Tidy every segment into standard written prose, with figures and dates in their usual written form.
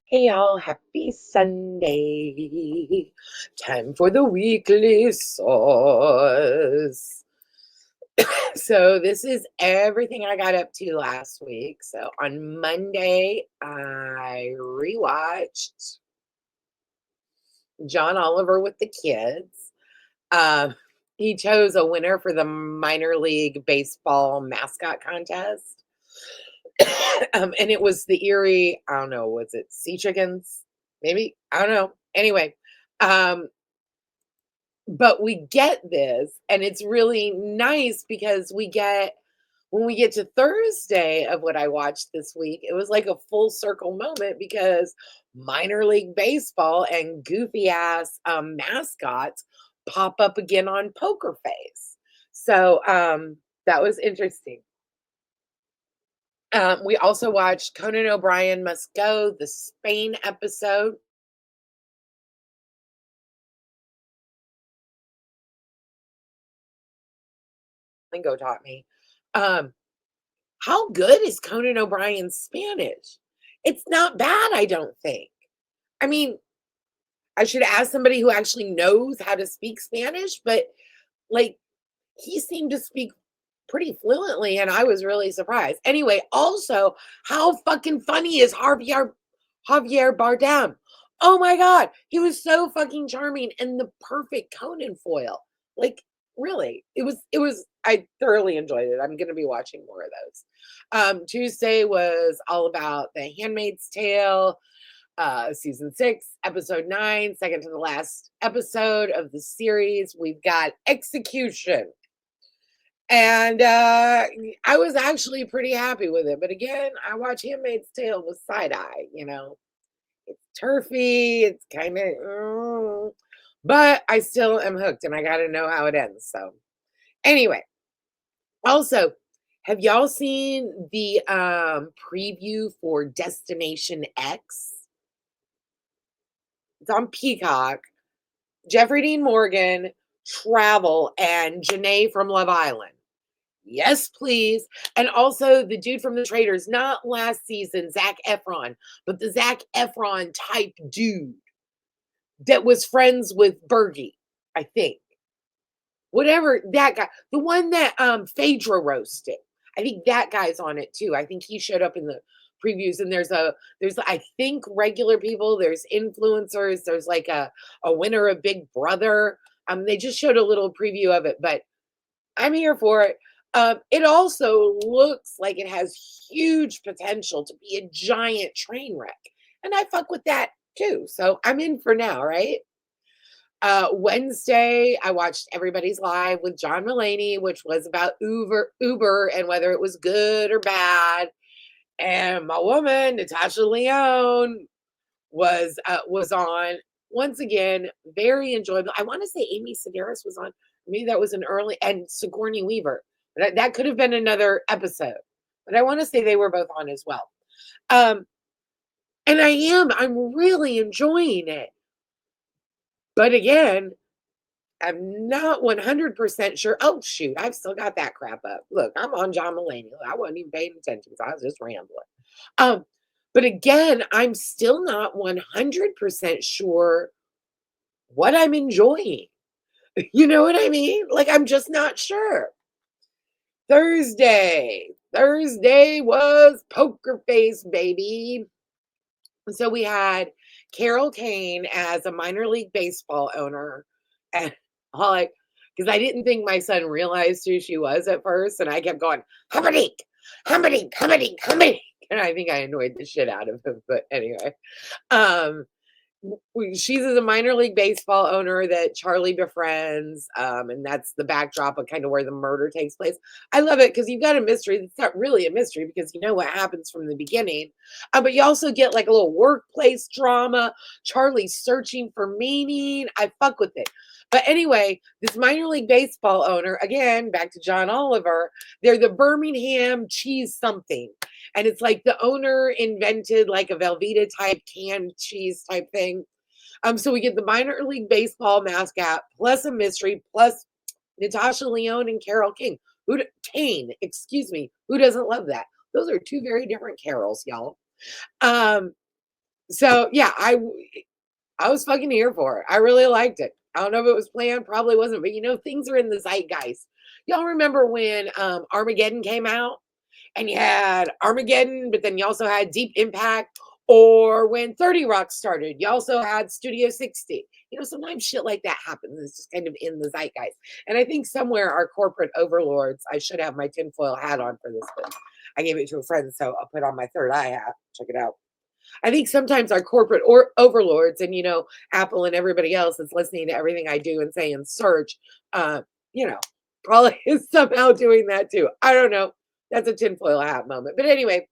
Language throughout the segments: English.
Hey y'all, happy Sunday. Time for the weekly sauce. So, this is everything I got up to last week. So, on Monday, I rewatched John Oliver with the kids. Um, he chose a winner for the minor league baseball mascot contest. And it was the Erie, I don't know, was it Sea Chickens? Maybe? I don't know. Anyway, um, but we get this, and it's really nice because when we get to Thursday of what I watched this week, it was like a full circle moment because minor league baseball and goofy ass mascots pop up again on Poker Face. So that was interesting. We also watched Conan O'Brien Must Go, the Spain episode. Lingo taught me. Um, how good is Conan O'Brien's Spanish? It's not bad, I don't think. I mean, I should ask somebody who actually knows how to speak Spanish, but like he seemed to speak pretty fluently, and I was really surprised. Anyway, also, how fucking funny is Javier Bardem? Oh my god, he was so fucking charming and the perfect Conan foil. Like, really, I thoroughly enjoyed it. I'm gonna be watching more of those. Tuesday was all about The Handmaid's Tale, season 6, episode 9, second to the last episode of the series. We've got Execution. And I was actually pretty happy with it. But again, I watch Handmaid's Tale with side eye. It's turfy, it's kind of, but I still am hooked and I got to know how it ends. So, anyway, also, have y'all seen the preview for Destination X? It's on Peacock. Jeffrey Dean Morgan, Travel, and Janae from Love Island. Yes, please. And also the dude from The Traitors, not last season, Zac Efron, but the Zac Efron type dude that was friends with Bergie, I think. Whatever that guy, the one that Phaedra roasted. I think that guy's on it too. I think he showed up in the previews, and there's I think regular people, there's influencers, there's like a winner of Big Brother. They just showed a little preview of it, but I'm here for it. It also looks like it has huge potential to be a giant train wreck. And I fuck with that too. So I'm in for now, right? Wednesday, I watched Everybody's Live with John Mulaney, which was about Uber and whether it was good or bad. And my woman, Natasha Leone, was on once again, very enjoyable. I want to say Amy Sedaris was on. Maybe that was an early and Sigourney Weaver. That could have been another episode, but I want to say they were both on as well. Um, and I'm really enjoying it. But again, I'm not 100% sure. Oh, shoot, I've still got that crap up. Look, I'm on John Mulaney. I wasn't even paying attention, so I was just rambling. Um, but again, I'm still not 100% sure what I'm enjoying. You know what I mean? Like, I'm just not sure. Thursday was Poker Face, baby. So we had Carol Kane as a minor league baseball owner. And all like, because I didn't think my son realized who she was at first. And I kept going, Humperdinck, Humperdinck, Humperdinck, Humperdinck. And I think I annoyed the shit out of him. But anyway, um, she's a minor league baseball owner that Charlie befriends, and that's the backdrop of kind of where the murder takes place. I love it because you've got a mystery that's not really a mystery because you know what happens from the beginning, but you also get like a little workplace drama. Charlie searching for meaning. I fuck with it. But anyway, this minor league baseball owner, again, back to John Oliver, they're the Birmingham cheese something. And it's like the owner invented like a Velveeta type canned cheese type thing. So we get the minor league baseball mascot plus a mystery plus Natasha Leone and Carol King. Kane, excuse me. Who doesn't love that? Those are two very different carols, y'all. Um, So, yeah, I was fucking here for it. I really liked it. I don't know if it was planned, probably wasn't, but, things are in the zeitgeist. Y'all remember when, Armageddon came out? And you had Armageddon, but then you also had Deep Impact, or when 30 Rock started, you also had Studio 60. Sometimes shit like that happens. It's just kind of in the zeitgeist. And I think somewhere our corporate overlords, I should have my tinfoil hat on for this, but I gave it to a friend, so I'll put on my third eye hat. Check it out. I think sometimes our corporate or overlords and Apple and everybody else that's listening to everything I do and say and search, you know, probably is somehow doing that too. I don't know. That's a tinfoil hat moment. But anyway,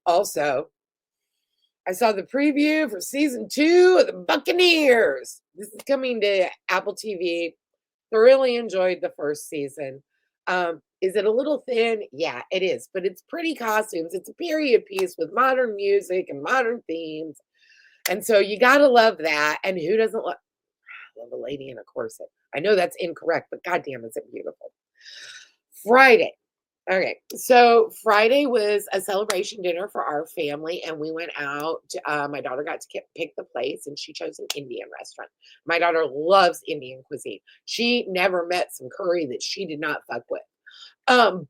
also I saw the preview for season 2 of the Buccaneers. This is coming to Apple TV. Thoroughly enjoyed the first season. Is it a little thin? Yeah, it is, but it's pretty costumes. It's a period piece with modern music and modern themes. And so you gotta love that. And who doesn't love a lady in a corset? I know that's incorrect, but goddamn, is it beautiful. Friday. Okay, so Friday was a celebration dinner for our family, and we went out. My daughter got to pick the place, and she chose an Indian restaurant. My daughter loves Indian cuisine. She never met some curry that she did not fuck with,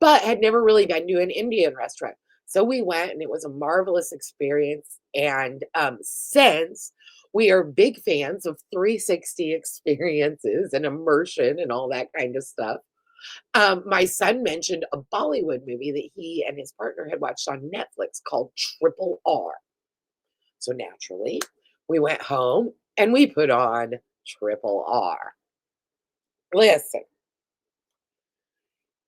but had never really been to an Indian restaurant. So we went, and it was a marvelous experience. And since we are big fans of 360 experiences and immersion and all that kind of stuff, my son mentioned a Bollywood movie that he and his partner had watched on Netflix called Triple R. So naturally, we went home and we put on Triple R. Listen,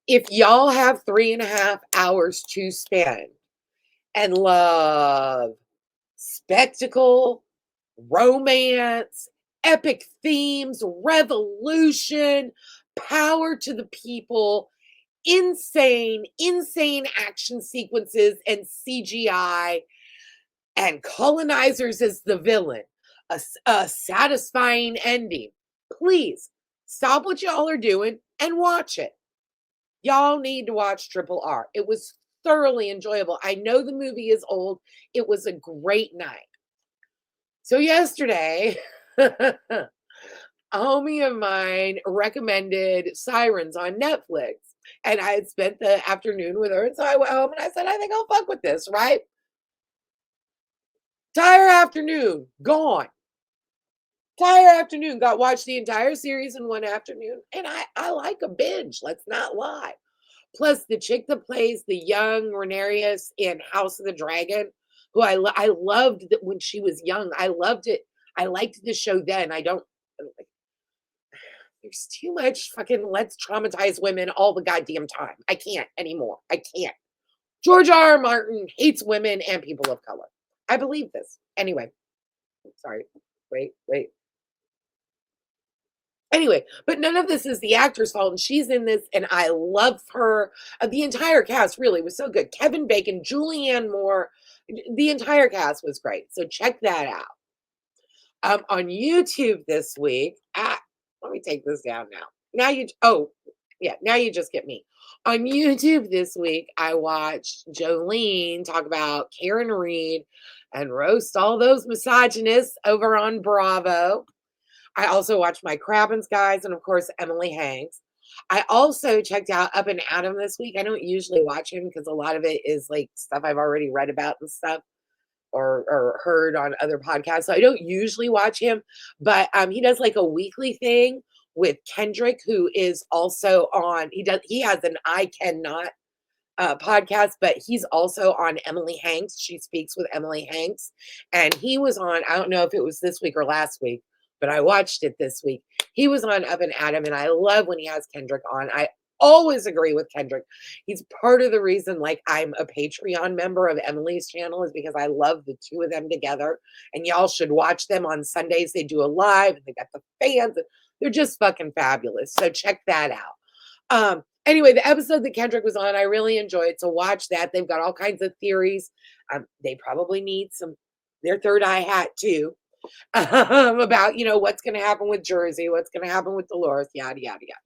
if y'all have 3.5 hours to spend and love spectacle, romance, epic themes, revolution, power to the people, insane action sequences and CGI, and colonizers as the villain, a satisfying ending. Please stop what y'all are doing and watch it. Y'all need to watch Triple R. It was thoroughly enjoyable. I know the movie is old. It was a great night. So yesterday, a homie of mine recommended Sirens on Netflix. And I had spent the afternoon with her. And so I went home and I said, I think I'll fuck with this, right? Entire afternoon, gone. Entire afternoon, got watched the entire series in one afternoon. And I like a binge, let's not lie. Plus, the chick that plays the young Rhaenyra in House of the Dragon, who I loved that when she was young. I loved it. I liked the show then. I don't there's too much fucking let's traumatize women all the goddamn time. I can't anymore. I can't. George R. Martin hates women and people of color. I believe this. Anyway, sorry. Wait. Anyway, but none of this is the actor's fault, and she's in this, and I love her. The entire cast really was so good. Kevin Bacon, Julianne Moore, the entire cast was great. So check that out. On YouTube this week, let me take this down now. Now you just get me. On YouTube this week, I watched Jolene talk about Karen Reed and roast all those misogynists over on Bravo. I also watched my Crabbins guys and of course Emily Hanks. I also checked out Up and Adam this week. I don't usually watch him because a lot of it is like stuff I've already read about and stuff or heard on other podcasts. So I don't usually watch him, but he does like a weekly thing with Kendrick, who is also on. He has an I Cannot podcast, but he's also on Emily Hanks. She speaks with Emily Hanks, and he was on. I don't know if it was this week or last week, but I watched it this week. He was on Up and Adam, and I love when he has Kendrick on. I always agree with Kendrick. He's part of the reason, like, I'm a Patreon member of Emily's channel is because I love the two of them together. And y'all should watch them on Sundays. They do a live, and they got the fans. They're just fucking fabulous. So check that out. Anyway, the episode that Kendrick was on, I really enjoyed. So watch that. They've got all kinds of theories. They probably need their third eye hat too. About what's going to happen with Jersey, what's going to happen with Dolores, yada yada yada.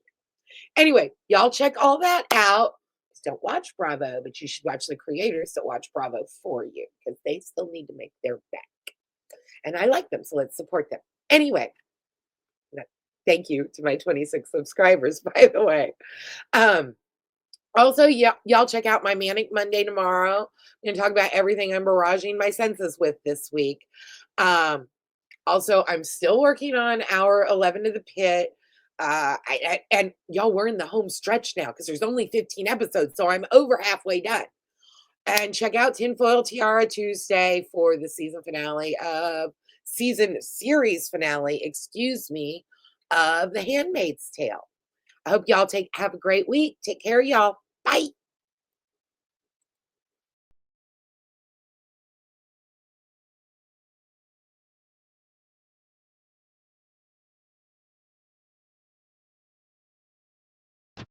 Anyway, y'all check all that out. Just don't watch Bravo, but you should watch the creators that watch Bravo for you because they still need to make their bet. and I like them, so let's support them. Anyway, th thank you to my 26 subscribers, by the way. Um, Also, yeah, y'all check out my Manic Monday tomorrow. I'm gonna talk about everything I'm barraging my senses with this week. Um, Also, I'm still working on hour 11 of the pit. And y'all, we're in the home stretch now because there's only 15 episodes, so I'm over halfway done. And check out Tinfoil Tiara Tuesday for the series finale, excuse me, of The Handmaid's Tale. I hope y'all have a great week. Take care, y'all. Bye.